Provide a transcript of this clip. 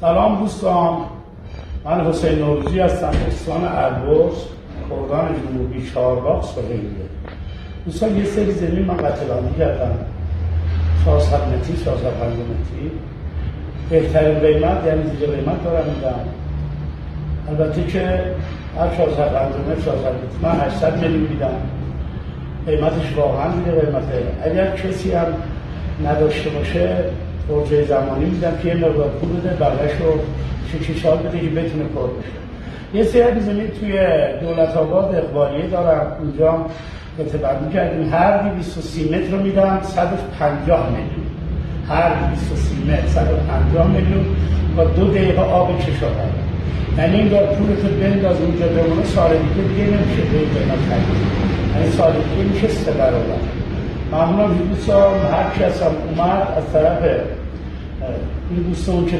سلام دوستان، من حسین نوروزی هستم، استان البرز، کردان جنوبی، چهارباغ، سهیلیه. دوستان یه سری زمین من قطعه‌بندی کردم، 400 متری، 450 متری. بهترین قیمت یعنی زیر قیمت دارم میدم. البته که هر 450 متر 400 متر من 800 میلیون میدم. قیمتش واقعا زیر قیمته. اگر کسی هم نداشته باشه فرجه زمانی میدم که یه مقدار پول بده، بقیه‌اش رو 6 سال بده که بتونه کار بشه. یه سری زمین توی دولت آباد اقبالیه دارم، اونجا قطعه‌بندی کردیم. هر 230 متر رو میدم 150 میلیون. هر 230 متر 150 میلیون با 2 دقیقه آب کشاورزی. یعنی این دار پولتو بنداز اونجا بمونه، سال دیگه نمیشه به این قیمت خرید. یعنی سال دیگه میشه 3 برابر. ممنونم دوستان، هر کس هم اومد از طرف این دوستان که